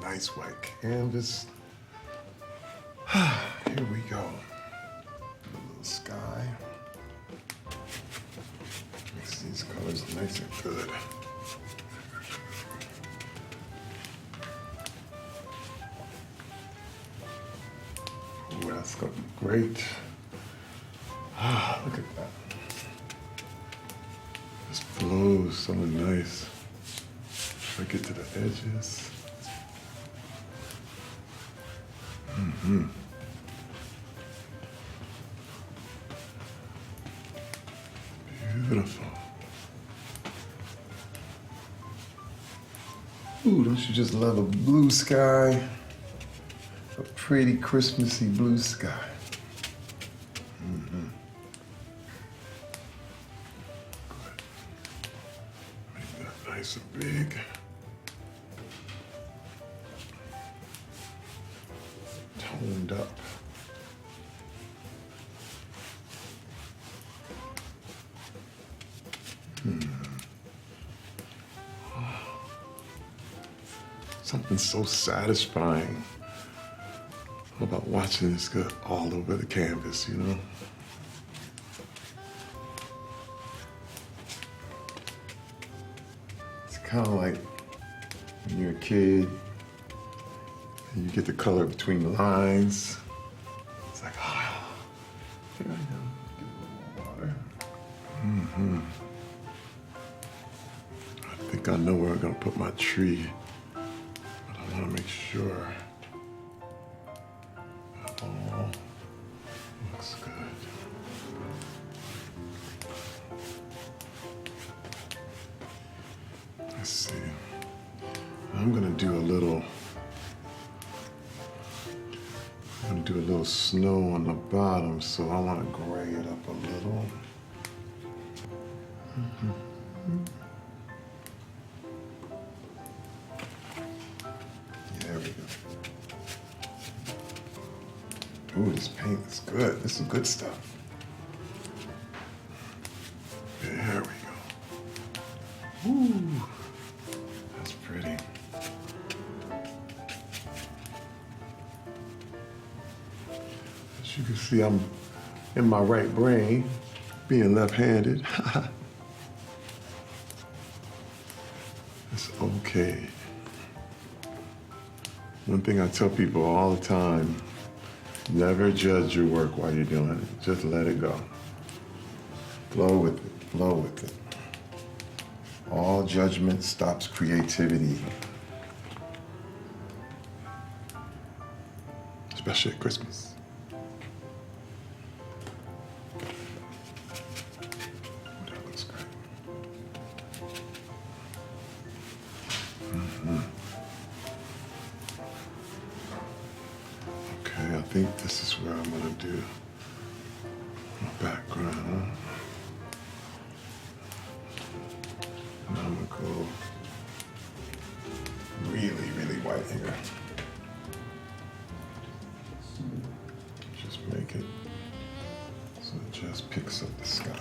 nice white canvas. Here we go. A little sky. Makes these colors nice and good. Ooh, that's gonna be great. Look at that. This flows so nice. If I get to the edges. Beautiful. Ooh, don't you just love a blue sky? A pretty Christmassy blue sky. Good. Make that nice and big. Toned up. Something so satisfying about watching this go all over the canvas, you know? It's kind of like when you're a kid and you get the color between the lines. It's like, ah, here I am. Give it a little water. I think I know where I'm gonna put my tree, but I wanna make sure that all looks good. Let's see. I'm gonna do a little snow on the bottom, so I want to gray it up a little. There we go. Ooh, this paint is good. This is good stuff. There we go. Ooh, that's pretty. As you can see, I'm in my right brain, being left-handed. It's okay. One thing I tell people all the time, never judge your work while you're doing it. Just let it go. Flow with it, flow with it. All judgment stops creativity. Especially at Christmas. That looks great. Okay, I think this is where I'm gonna do my background. And I'm gonna go really, really white here. Just make it so it just picks up the sky.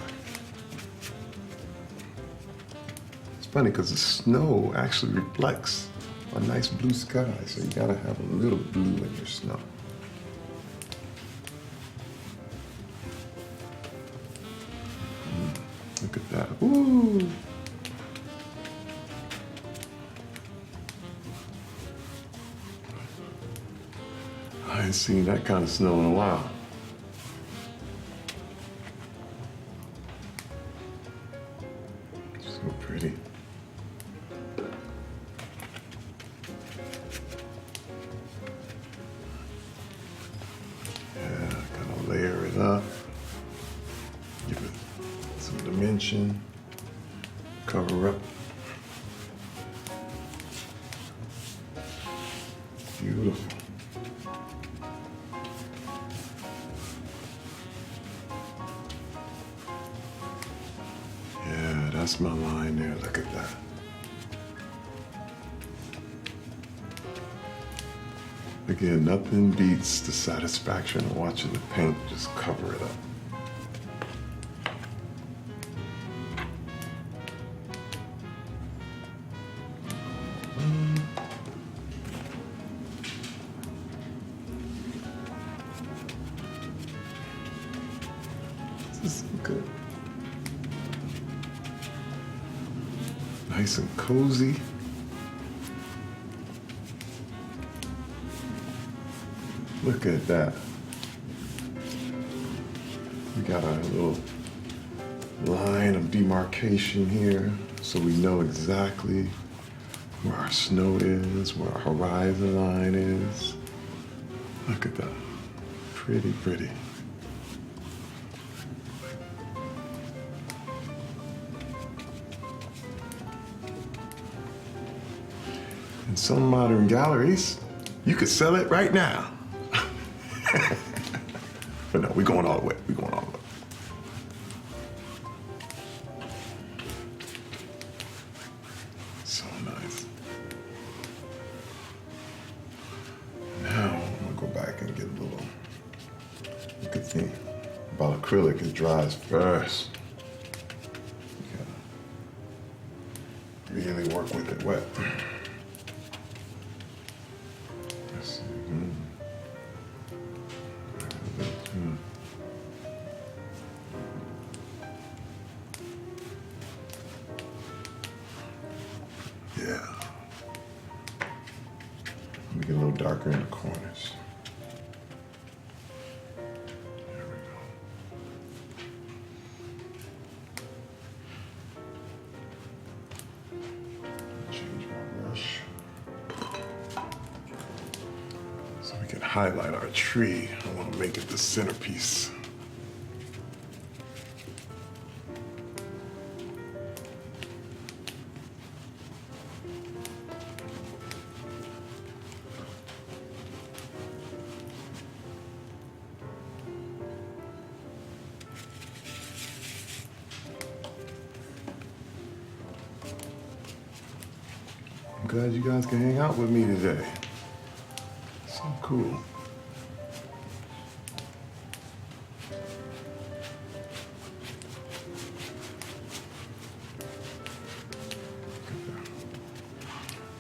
It's funny because the snow actually reflects a nice blue sky, so you gotta have a little blue in your snow. Look at that. Ooh! I ain't seen that kind of snow in a while. So pretty. Yeah, gotta layer it up. Give it some dimension. Cover up. Beautiful. Yeah, that's my line there. Look at that. Again, nothing beats the satisfaction of watching the paint just cover it up. good. Nice and cozy. Look at that. We got our little line of demarcation here so we know exactly where our snow is, where our horizon line is. Look at that. Pretty, pretty. In some modern galleries, you could sell it right now. But no, we're going all the way. We're going all the way. So nice. Now I'm gonna go back and get a little. You can see about acrylic, it dries first. You gotta really work with it wet. Let's see. Yeah. Make it a little darker in the corners. There we go. Change my brush. So we can highlight our tree. I want to make it the centerpiece. I'm glad you guys can hang out with me today. So cool.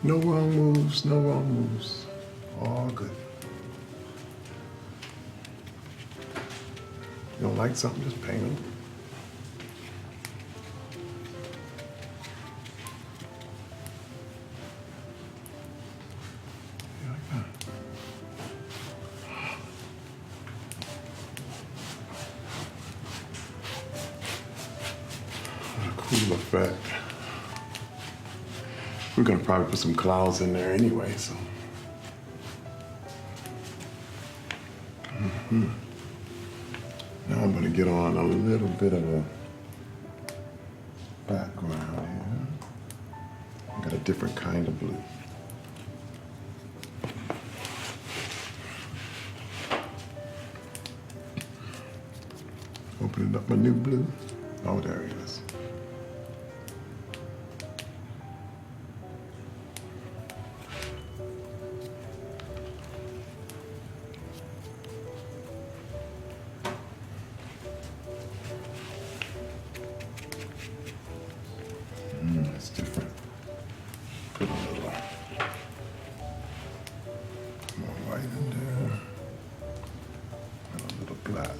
No wrong moves, no wrong moves. All good. You don't like something, just paint them. Cool effect. We're gonna probably put some clouds in there anyway, so. Now I'm gonna get on a little bit of a background here. I got a different kind of blue. Opening up my new blue. Oh, there he is. It's different. Put a little more white in there. And a little black.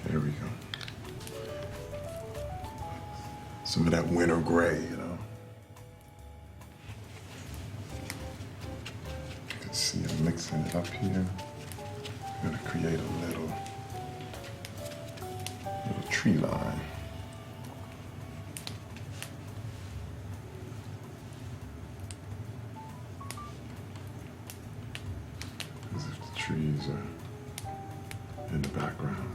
There we go. Some of that winter gray, you know. You can see I'm mixing it up here. I'm gonna create a little tree line. As if the trees are in the background.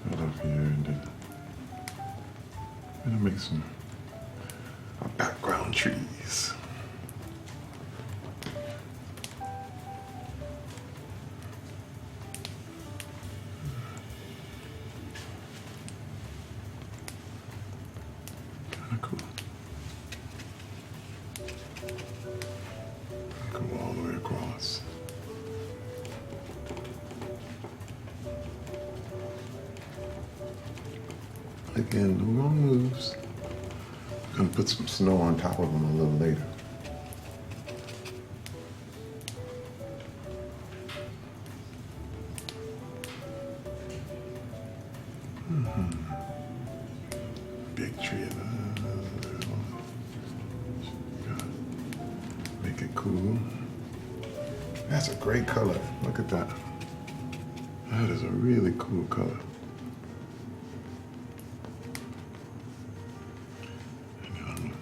Right up here, and then I'm gonna make some background trees. Kinda cool. Go all the way across. Again, no wrong moves. I'm gonna put some snow on top of them a little later. Big tree. Make it cool. That's a great color. Look at that. That is a really cool color. And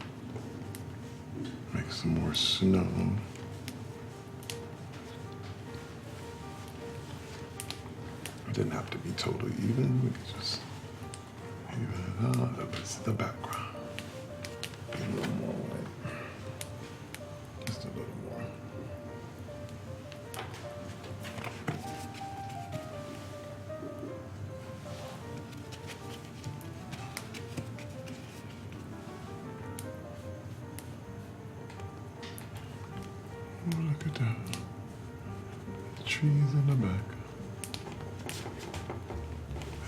make some more snow. It didn't have to be totally even. We could just even it out. It's the background. Be a little more white. Just a little more. Oh, look at that. The trees in the back.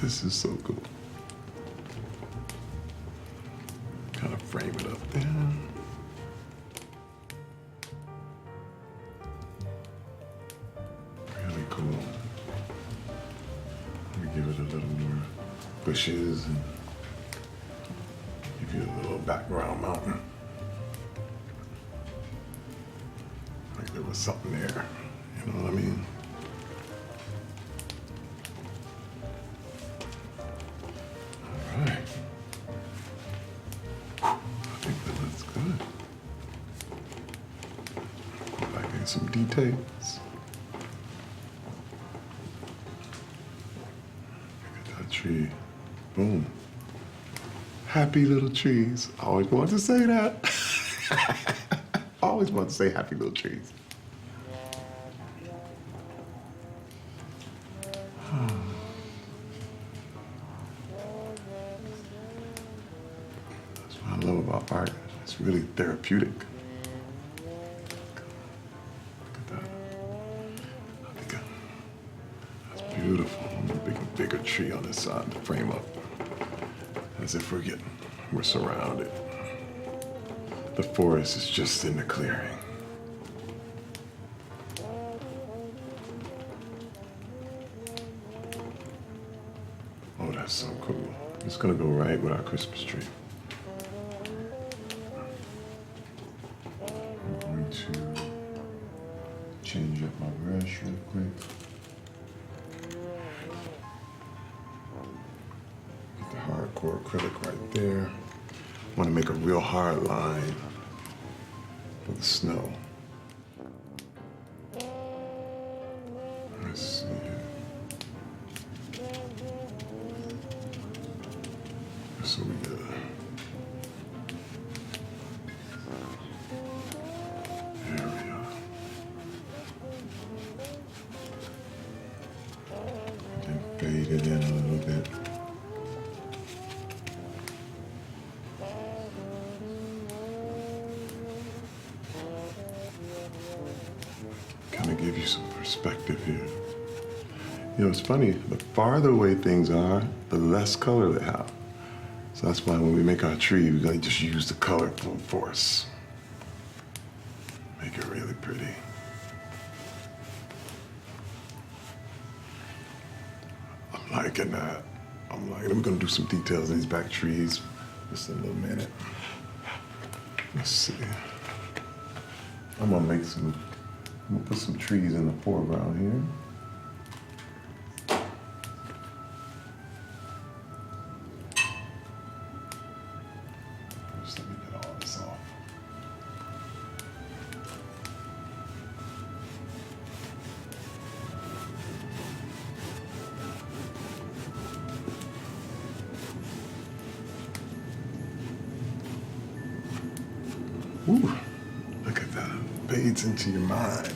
This is so cool. Kind of frame it up there. Really cool. Let me give it a little more bushes and give you a little background mountain. Like there was something there. You know what I mean? All right. I think that looks good. Go back in some details. Look at that tree. Boom. Happy little trees. I always wanted to say that. I always wanted to say happy little trees. That's what I love about art. It's really therapeutic. Look at that. I think that's beautiful. I'm gonna make a bigger tree on this side to frame up. As if we're surrounded. The forest is just in the clearing. Oh, that's so cool. It's gonna go right with our Christmas tree. I'm going to change up my brush real quick. Get the hardcore acrylic right there. I want to make a real hard line for the snow. Let's see here. So we got there we are. And fade it in a little bit. Kind of give you some perspective here. You know, it's funny, the farther away things are, the less color they have. So that's why when we make our tree, we gotta just use the color full force. Make it really pretty. I'm liking that. I'm liking it. We're gonna do some details in these back trees just in a little minute. Let's see. I'm gonna put some trees in the foreground here. Just let me get all this off. Ooh, look at that. Fades into your mind.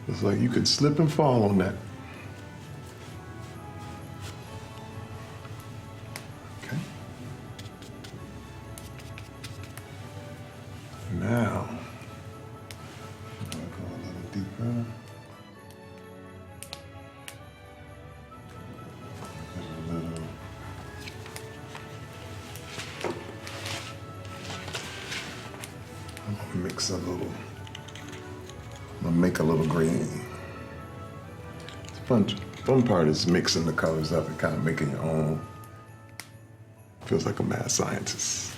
It's like you could slip and fall on that. Now, I'm gonna go a little deeper. A little. I'm gonna mix a little. I'm gonna make a little green. The fun part is mixing the colors up and kind of making your own. Feels like a mad scientist.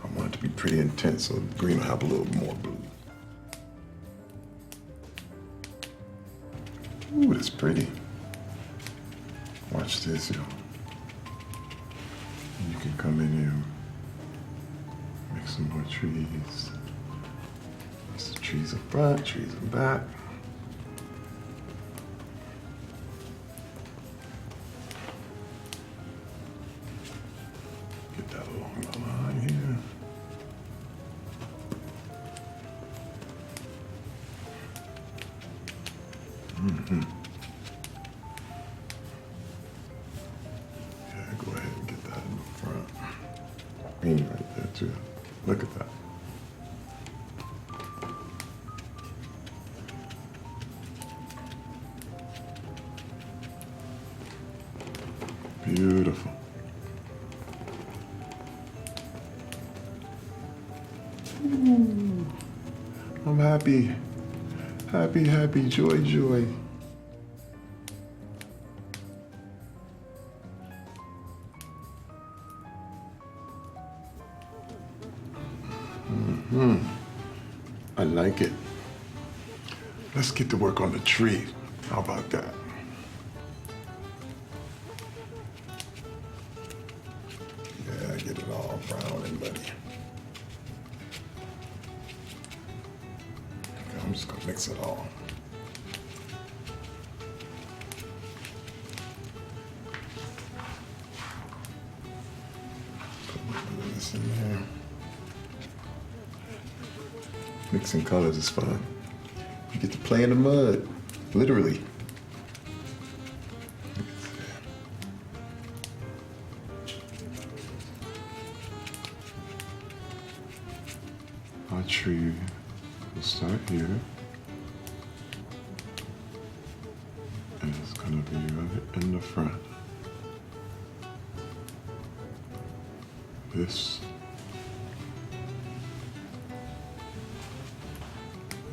I want it to be pretty intense, so the green will have a little more blue. Ooh, that's pretty. Watch this, yo. You can come in here, make some more trees. There's the trees up front, trees in back. Get that along the line here. Mm-hmm. Yeah, go ahead and get that in the front. Green right there too. Look at that. Beautiful. Ooh. I'm happy. Happy, happy, joy, joy. I like it. Let's get to work on the tree. How about that? Yeah, get it all brown and muddy. Okay, I'm just gonna mix it all. Put a little of this in there. Mixing colors is fun. You get to play in the mud, literally. Our tree will start here, and it's gonna be right in the front. This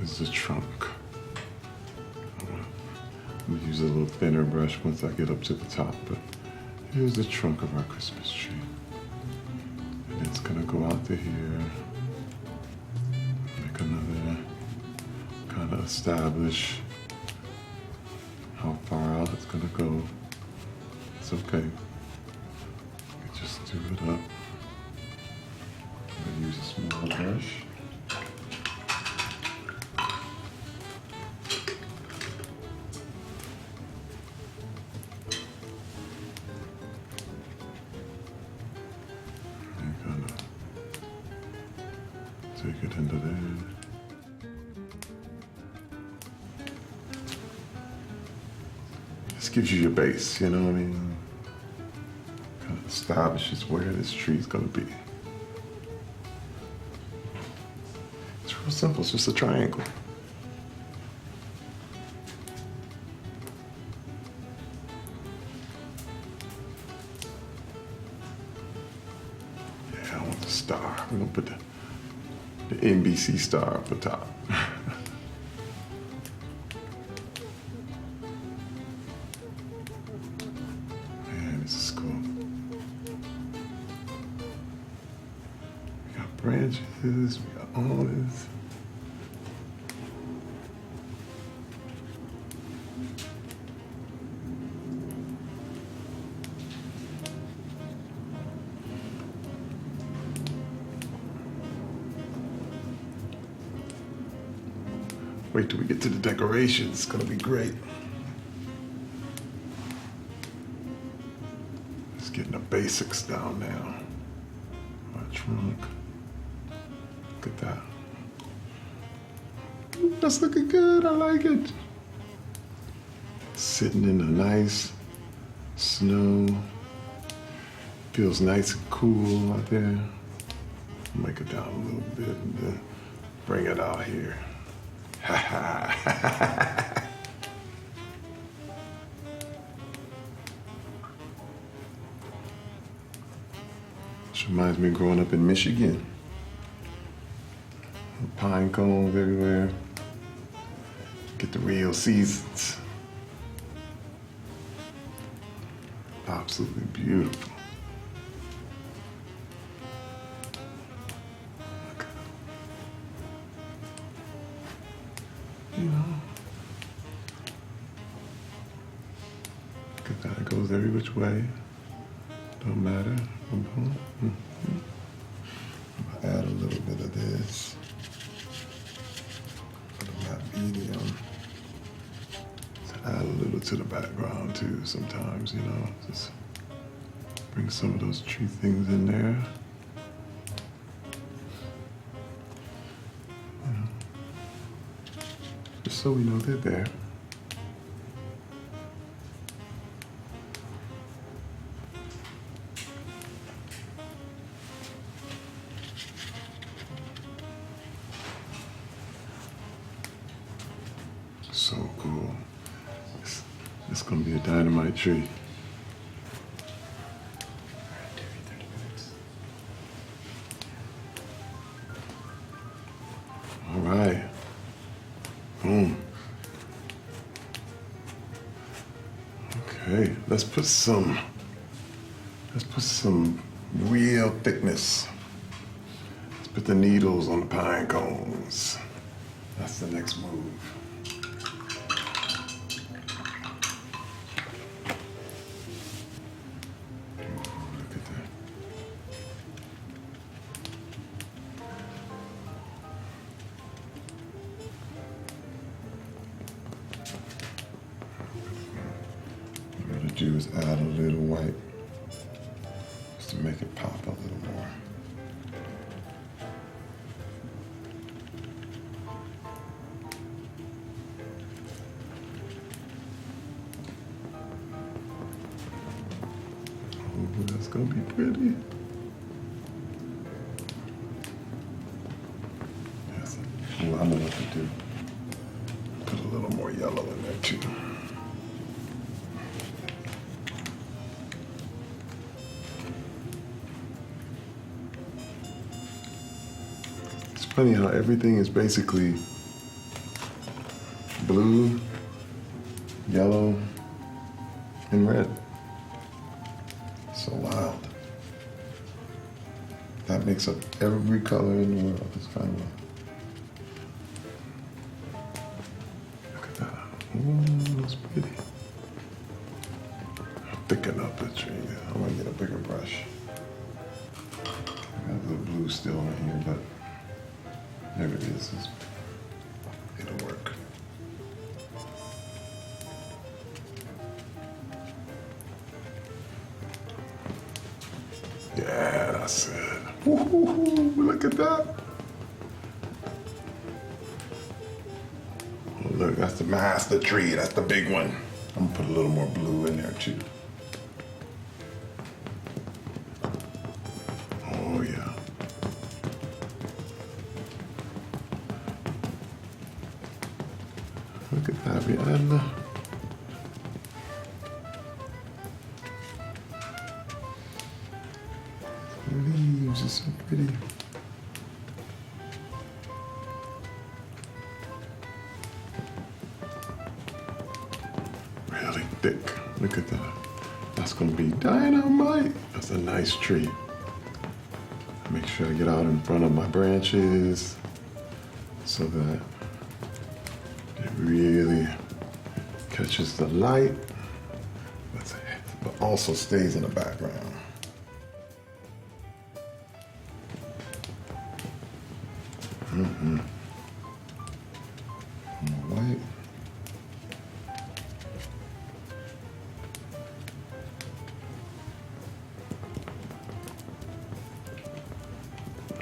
is the trunk. I'm gonna use a little thinner brush once I get up to the top, but here's the trunk of our Christmas tree. And it's gonna go out to here, make another, kind of establish how far out it's gonna go. It's okay. You just do it up. I'm gonna use a small brush. Take it into there. This gives you your base, you know what I mean? Kind of establishes where this tree's gonna be. It's real simple, it's just a triangle. Yeah, I want the star. We're gonna put the NBC star up the top. Man, this is cool. We got branches, we got all this. Wait till we get to the decorations. It's gonna be great. Just getting the basics down now. Our trunk. Look at that. That's looking good. I like it. sitting in the nice snow. Feels nice and cool out there. Make it down a little bit and then bring it out here. This reminds me of growing up in Michigan. Pine cones everywhere. Get the real seasons. Absolutely beautiful. You know, look at that. It goes every which way. Don't matter. Add a little bit of this. Put a matte medium. Add a little to the background too sometimes, you know. Just bring some of those tree things in there. You know, just so we know they're there. So cool. It's gonna be a dynamite tree. All right. Boom. Okay, let's put some real thickness. Let's put the needles on the pine cones. That's the next move. Do is add a little white just to make it pop a little more. Oh, that's gonna be pretty. Yes. Oh, I know what to do. Put a little more yellow in there too. Funny how everything is basically blue, yellow, and red. So wild. That makes up every color in the world. It's kind of look at that. Ooh, that's pretty. Thicken up the tree. I'm gonna get a bigger brush. I got a little blue still in here, but there it is. It'll work. Yeah, that's it. Woo-hoo-hoo, look at that. Oh, look, that's the master tree. That's the big one. I'm gonna put a little more blue in there too. Oh yeah. Look at that, we add the leaves are so pretty. Really thick. Look at that. That's gonna be dynamite. That's a nice tree. Make sure I get out in front of my branches so that it really catches the light, but also stays in the background. More white.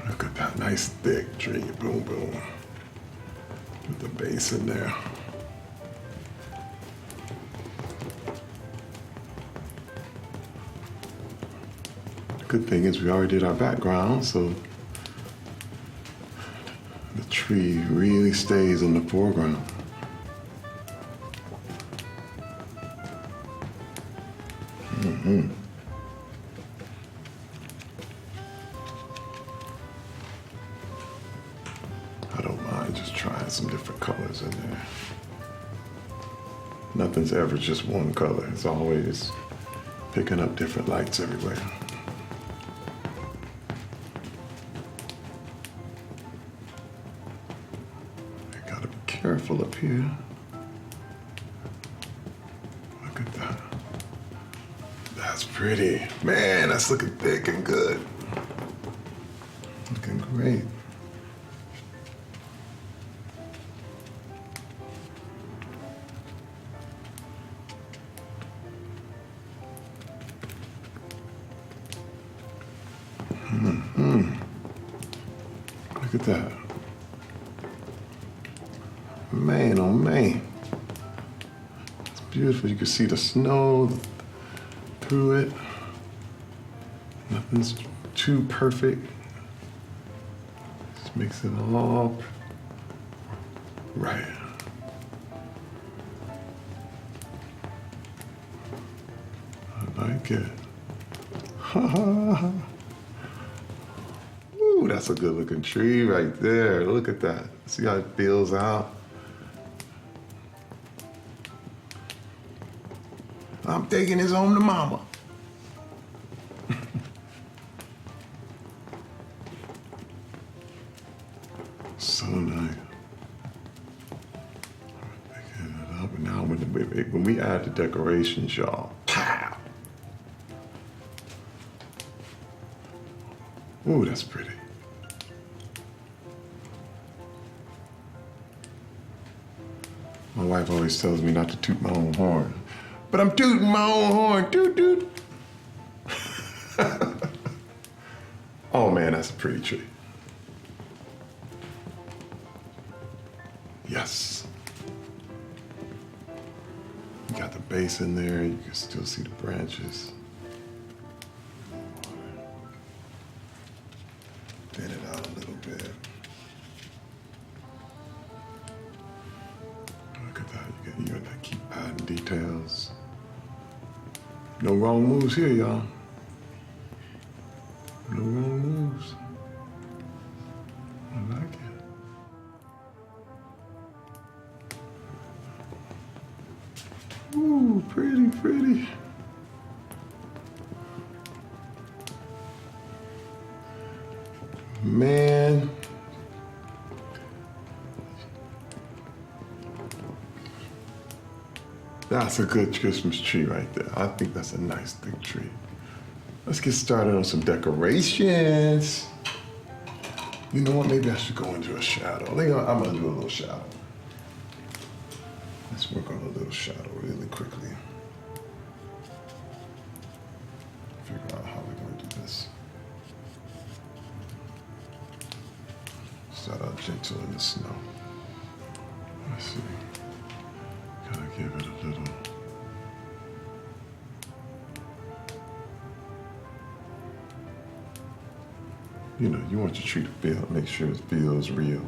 Look at that nice thick tree. Boom, boom. With the base in there. Good thing is we already did our background, so the tree really stays in the foreground. I don't mind just trying some different colors in there. Nothing's ever just one color. It's always picking up different lights everywhere. I gotta be careful up here. Look at that. That's pretty. Man, that's looking thick and good. Looking great. Look at that. Man, oh man. It's beautiful. You can see the snow through it. Nothing's too perfect. Just makes it all right. I like it. Ha ha ha. Ooh, that's a good looking tree right there. Look at that. See how it feels out? I'm taking this home to mama. So nice. Picking it up. And now when we add the decorations, y'all, pow! Ooh, that's pretty. My wife always tells me not to toot my own horn, but I'm tooting my own horn. Toot toot. Oh man, that's a pretty tree. Yes. You got the base in there. You can still see the branches. Thin it out a little bit. Look at that. You got to keep adding details. No wrong moves here, y'all. No wrong moves. I like it. Ooh, pretty, pretty. Man. That's a good Christmas tree right there. I think that's a nice big tree. Let's get started on some decorations. You know what? Maybe I should go into a shadow. I'm gonna do a little shadow. Let's work on a little shadow really quickly. Figure out how we're gonna do this. Start out gentle in the snow. Let's see. Gotta give it a little. You know, you want your tree to feel, make sure it feels real.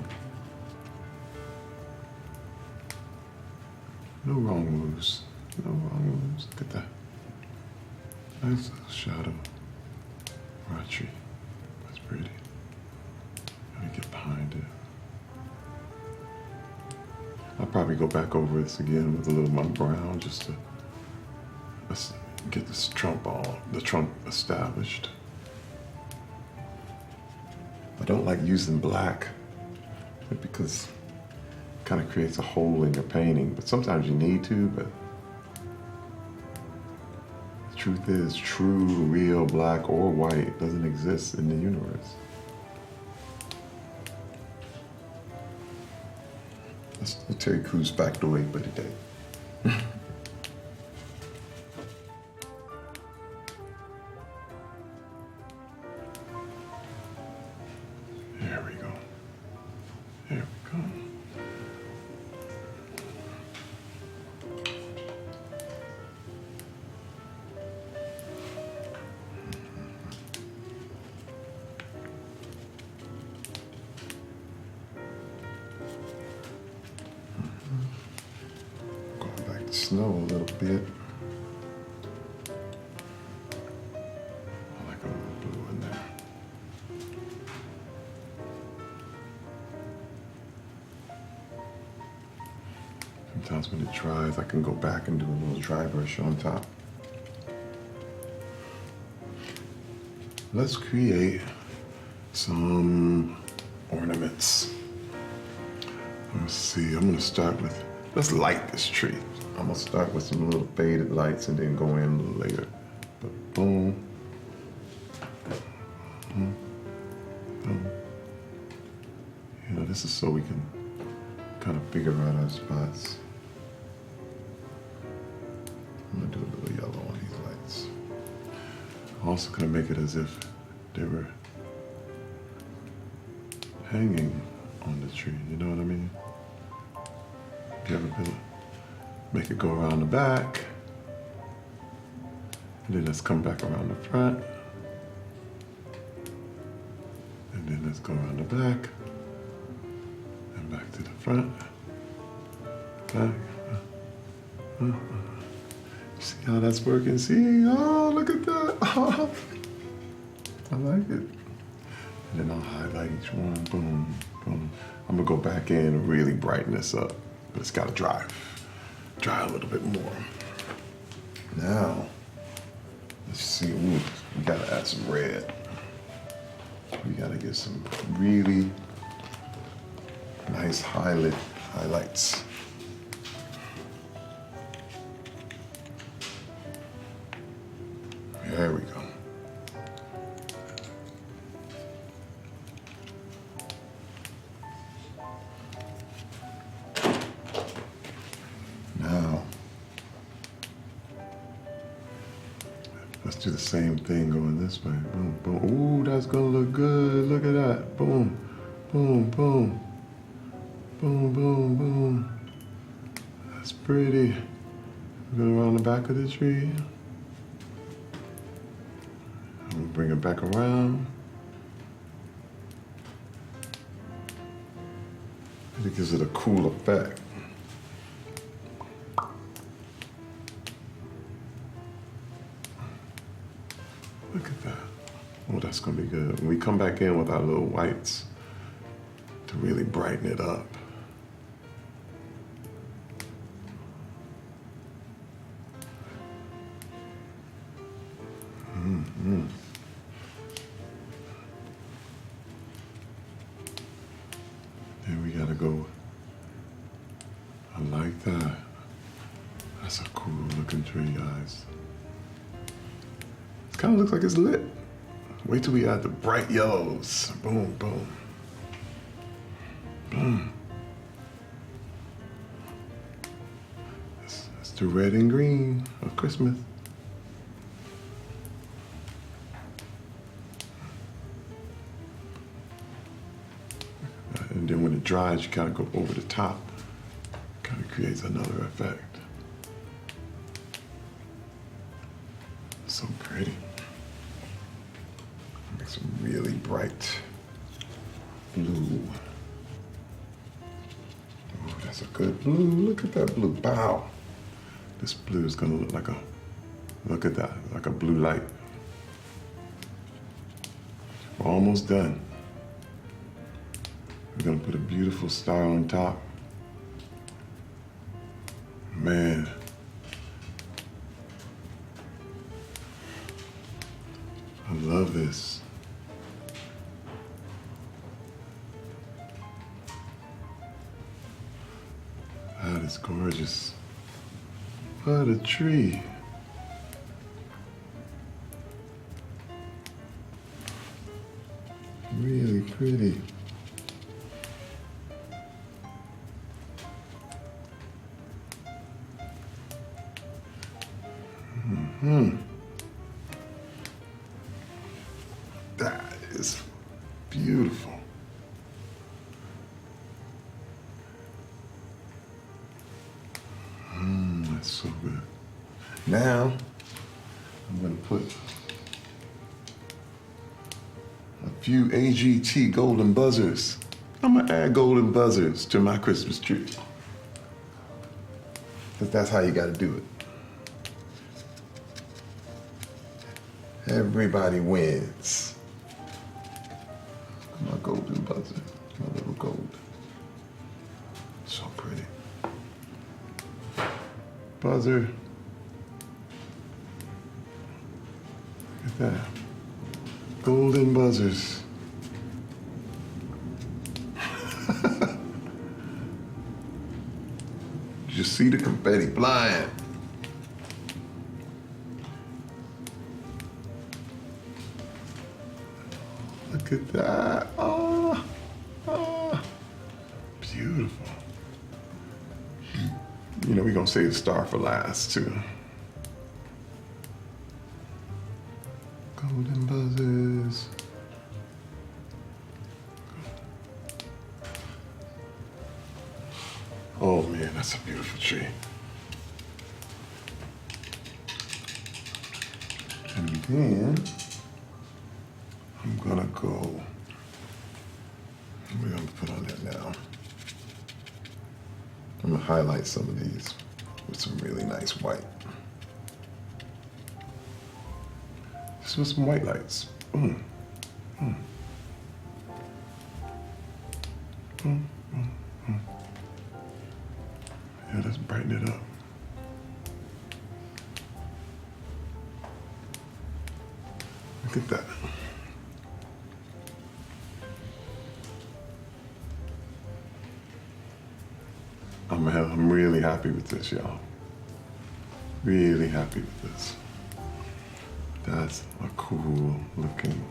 No wrong moves. No wrong moves. Look at that. Nice little shadow. Or a tree. That's pretty. Let me get behind it. I'll probably go back over this again with a little more brown just to get this the trunk established. I don't like using black because it kind of creates a hole in your painting, but sometimes you need to, but the truth is true, real black or white doesn't exist in the universe. That's the Terry Crews factoid for today. There we go. There we go. snow a little bit. I like a little blue in there. Sometimes when it dries, I can go back and do a little dry brush on top. Let's create some ornaments. Let's see, I'm gonna start with, let's light this tree. I'm gonna start with some little faded lights and then go in a little later. But boom, boom, boom. You know, this is so we can kind of figure out our spots. I'm gonna do a little yellow on these lights. I'm also gonna make it as if they were hanging on the tree, you know what I mean? You ever been, make it go around the back, and then let's come back around the front, and then let's go around the back, and back to the front, back. You see how that's working? See? Oh, look at that. Oh, I like it. And then I'll highlight each one. Boom, boom. I'm gonna go back in and really brighten this up. But it's gotta dry a little bit more. Now, let's see. Ooh, we gotta add some red. We gotta get some really nice highlights. There we go. Now, let's do the same thing going this way. Boom, boom. Ooh, that's gonna look good. Look at that. Boom, boom, boom. Boom, boom, boom. That's pretty. Go around the back of the tree. We'll bring it back around. It gives it a cool effect. Look at that. Oh, that's gonna be good. When we come back in with our little whites to really brighten it up. Mm-hmm. Then we gotta go. I like that. That's a cool looking tree, guys. It kind of looks like it's lit. Wait till we add the bright yellows. Boom, boom. Boom. That's the red and green of Christmas. And then when it dries, you kind of go over the top. Kind of creates another effect. So pretty. Make some really bright blue. Oh, that's a good blue. Look at that blue. Wow. This blue is gonna look like a, look at that, like a blue light. We're almost done. We're gonna put a beautiful star on top. Man. I love this. That is gorgeous. What a tree. Really pretty. That is beautiful. That's so good. Now, I'm gonna put a few AGT golden buzzers. I'm gonna add golden buzzers to my Christmas tree. Because that's how you got to do it. Everybody wins. My golden buzzer, my little gold. So pretty. Buzzer. Look at that. Golden buzzers. Did you see the confetti flying? Look at that. Oh, oh, beautiful. You know, we're gonna save the star for last too. Golden buzzers. Oh man, that's a beautiful tree. And then I'm gonna go, what am I gonna put on there now? I'm gonna highlight some of these with some really nice white. Just with some white lights. Mm. Mm. Mm. Mm. Mm. Yeah, let's brighten it up. Look at that. I'm really happy with this, y'all. Really happy with this. That's a cool looking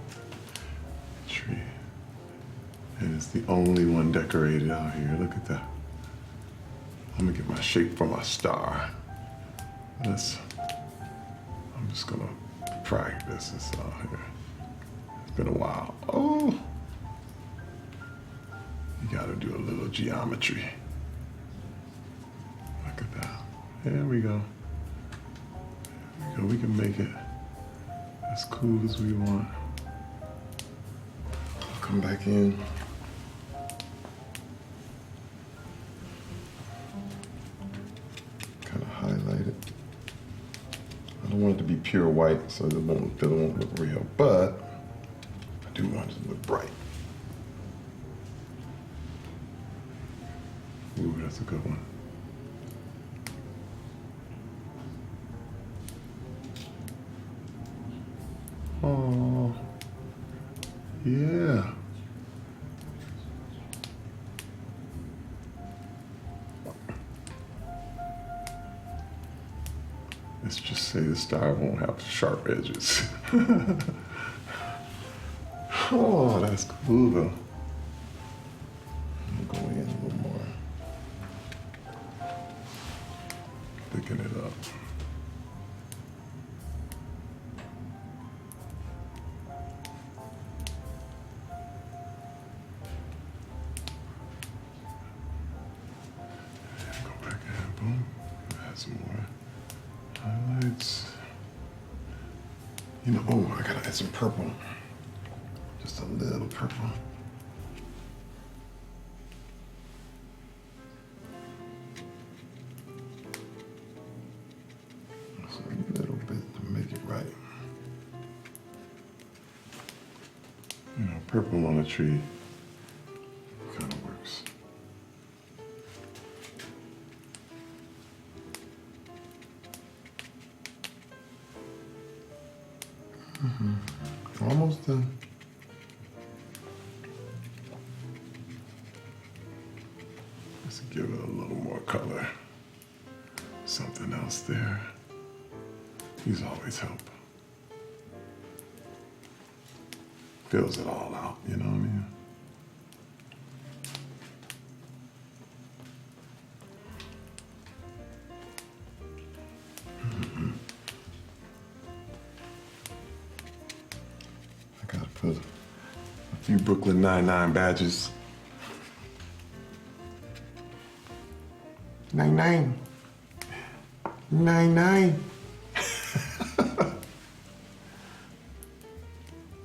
tree. And it's the only one decorated out here. Look at that. I'm gonna get my shape for my star. I'm just gonna practice this out here. It's been a while. Oh, you gotta do a little geometry. Look at that. There we go. There we go. We can make it as cool as we want. I'll come back in. Kind of highlight it. I don't want it to be pure white so it won't look real, but I do want it to look bright. Ooh, that's a good one. Oh, yeah. Let's just say the star won't have sharp edges. Oh, that's cool though. I'm going in a little more. Picking it up. Go back in, boom. Add some more highlights. You know, oh, I gotta add some purple. Just a little purple. Just a little bit to make it right. You know, purple on a tree kind of works. Almost done. Let's give it a little more color. Something else there. These always help. Fills it all out, you know what I mean? I gotta put a few Brooklyn Nine-Nine badges. Nine-Nine. Nine-Nine.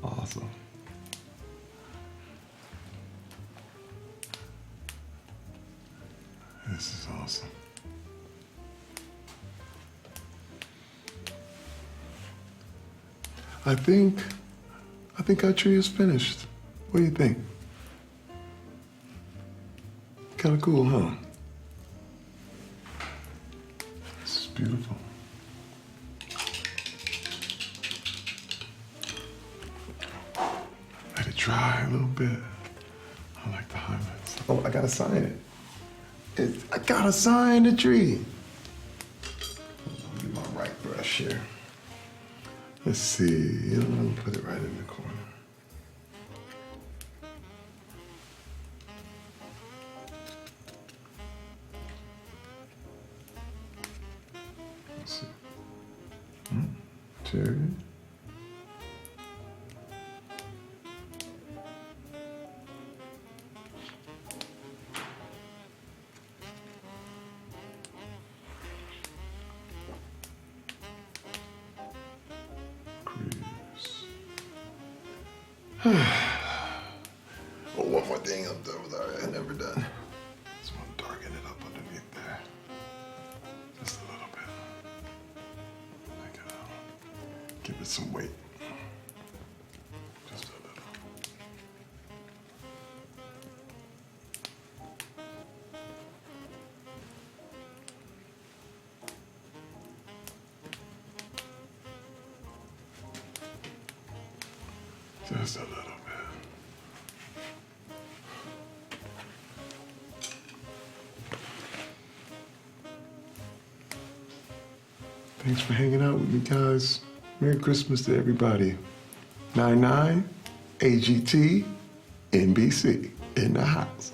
Awesome. This is awesome. I think our tree is finished. What do you think? Kind of cool, huh? This is beautiful. Let it dry a little bit. I like the highlights. Oh, I gotta sign it. I gotta sign the tree. I'll get my right brush here. Let's see. I'm gonna put it right in the corner. Let's see. Cherry. Oh, one more thing up there that I never done. Just want to darken it up underneath there. Just a little bit. Like, give it some weight. Just a little. Just a little bit. Thanks for hanging out with me, guys. Merry Christmas to everybody. 99 AGT NBC in the house.